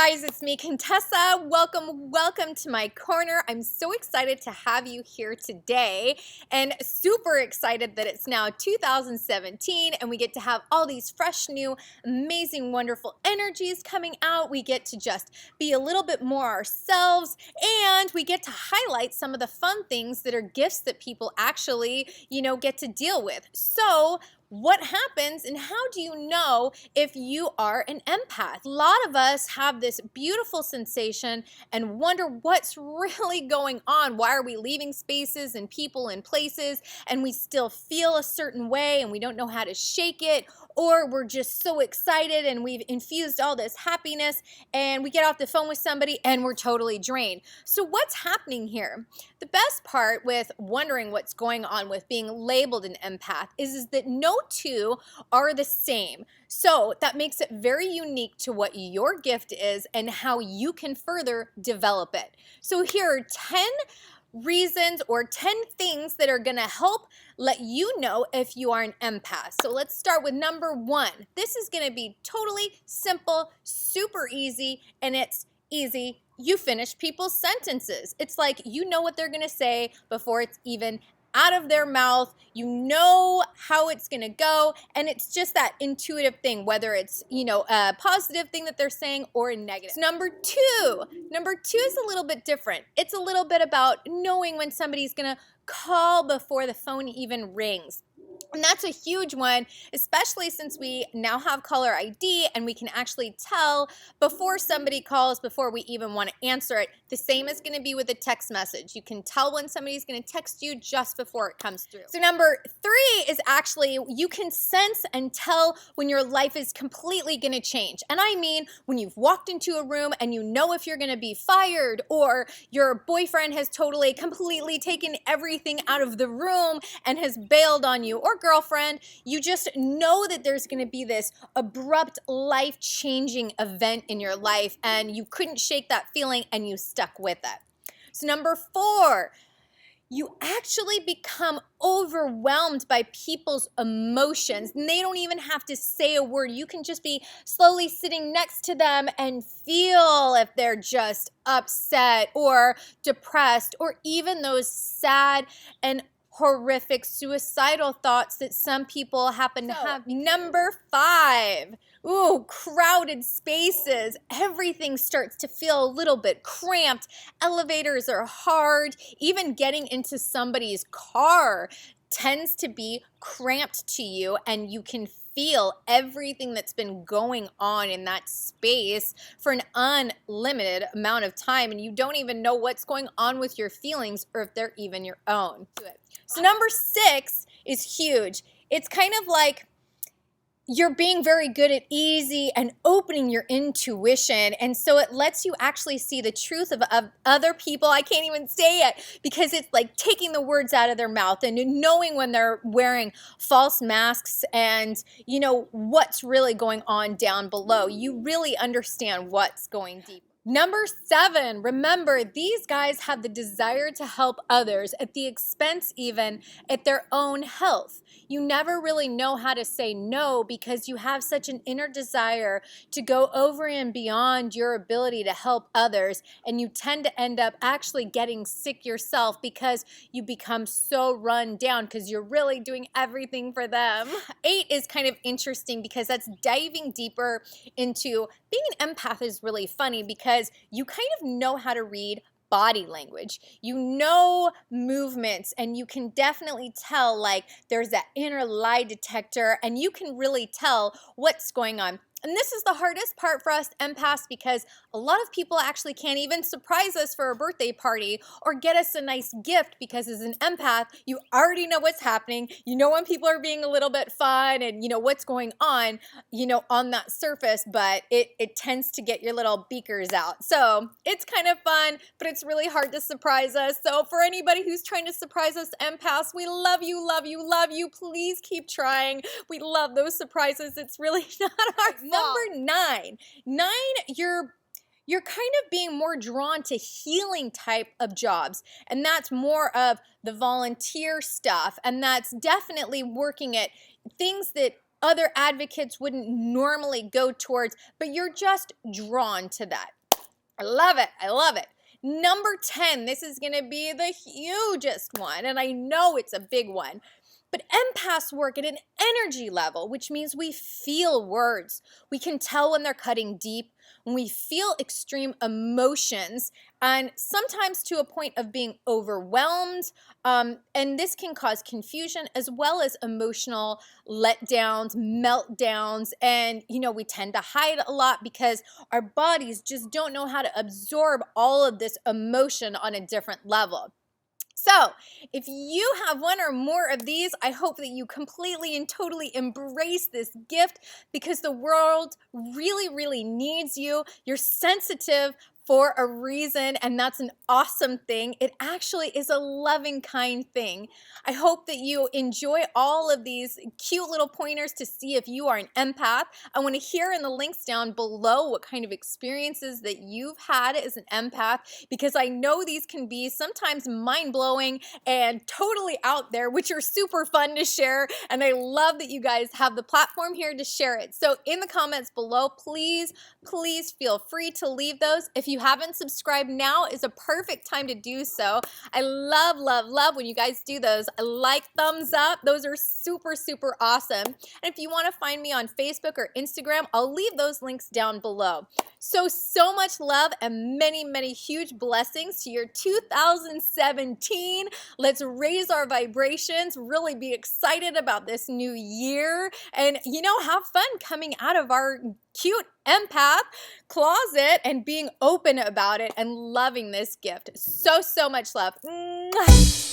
guys, it's me, Contessa. Welcome to my corner. I'm so excited to have you here today and super excited that it's now 2017 and we get to have all these fresh, new, amazing, wonderful energies coming out. We get to just be a little bit more ourselves and we get to highlight some of the fun things that are gifts that people actually, get to deal with. So, what happens and how do you know if you are an empath? A lot of us have this beautiful sensation and wonder what's really going on. Why are we leaving spaces and people and places and we still feel a certain way and we don't know how to shake it, or we're just so excited and we've infused all this happiness and we get off the phone with somebody and we're totally drained. So what's happening here? The best part with wondering what's going on with being labeled an empath is that no two are the same. So that makes it very unique to what your gift is and how you can further develop it. So here are 10 reasons or 10 things that are going to help let you know if you are an empath. So let's start with number 1. This is going to be totally simple, super easy, and it's easy. You finish people's sentences. It's like you know what they're going to say before it's even out of their mouth. You know how it's going to go, and it's just that intuitive thing, whether it's, a positive thing that they're saying or a negative. So number two is a little bit different. It's a little bit about knowing when somebody's going to call before the phone even rings. And that's a huge one, especially since we now have caller ID and we can actually tell before somebody calls, before we even want to answer it. The same is going to be with a text message. You can tell when somebody's going to text you just before it comes through. So number 3 is actually you can sense and tell when your life is completely going to change. And I mean when you've walked into a room and you know if you're going to be fired, or your boyfriend has totally, completely taken everything out of the room and has bailed on you, or girlfriend, you just know that there's going to be this abrupt, life-changing event in your life and you couldn't shake that feeling and you stuck with it. So number 4, you actually become overwhelmed by people's emotions. And they don't even have to say a word. You can just be slowly sitting next to them and feel if they're just upset or depressed, or even those sad and horrific suicidal thoughts that some people happen to have. Number 5, crowded spaces. Everything starts to feel a little bit cramped. Elevators are hard. Even getting into somebody's car tends to be cramped to you, and you can feel everything that's been going on in that space for an unlimited amount of time, and you don't even know what's going on with your feelings or if they're even your own. So number 6 is huge. It's kind of like you're being very good at easy and opening your intuition, and so it lets you actually see the truth of other people. I can't even say it because it's like taking the words out of their mouth and knowing when they're wearing false masks and what's really going on down below. You really understand what's going deep. Number 7, remember, these guys have the desire to help others at the expense even at their own health. You never really know how to say no because you have such an inner desire to go over and beyond your ability to help others, and you tend to end up actually getting sick yourself because you become so run down because you're really doing everything for them. 8 is kind of interesting because that's diving deeper into being an empath. Is really funny because you kind of know how to read body language. You know movements, and you can definitely tell, like, there's that inner lie detector, and you can really tell what's going on. And this is the hardest part for us empaths because a lot of people actually can't even surprise us for a birthday party or get us a nice gift because as an empath, you already know what's happening. You know when people are being a little bit fun and what's going on, on that surface, but it tends to get your little beakers out. So it's kind of fun, but it's really hard to surprise us. So for anybody who's trying to surprise us empaths, we love you, love you, love you. Please keep trying. We love those surprises. It's really not our fault. Number 9, you're kind of being more drawn to healing type of jobs, and that's more of the volunteer stuff, and that's definitely working at things that other advocates wouldn't normally go towards, but you're just drawn to that. I love it. I love it. Number 10, this is going to be the hugest one, and I know it's a big one. But empaths work at an energy level, which means we feel words. We can tell when they're cutting deep, when we feel extreme emotions, and sometimes to a point of being overwhelmed. And this can cause confusion as well as emotional letdowns, meltdowns. And, we tend to hide a lot because our bodies just don't know how to absorb all of this emotion on a different level. So, if you have one or more of these, I hope that you completely and totally embrace this gift because the world really, really needs you. You're sensitive for a reason, and that's an awesome thing. It actually is a loving, kind thing. I hope that you enjoy all of these cute little pointers to see if you are an empath. I want to hear in the links down below what kind of experiences that you've had as an empath, because I know these can be sometimes mind-blowing and totally out there, which are super fun to share, and I love that you guys have the platform here to share it. So in the comments below, please feel free to leave those. If you haven't subscribed, now is a perfect time to do so. I love, love, love when you guys do those. Like, thumbs up. Those are super, super awesome. And if you want to find me on Facebook or Instagram, I'll leave those links down below. So much love and many, many huge blessings to your 2017. Let's raise our vibrations, really be excited about this new year, and, have fun coming out of our cute empath closet and being open about it and loving this gift. So much love. Mwah.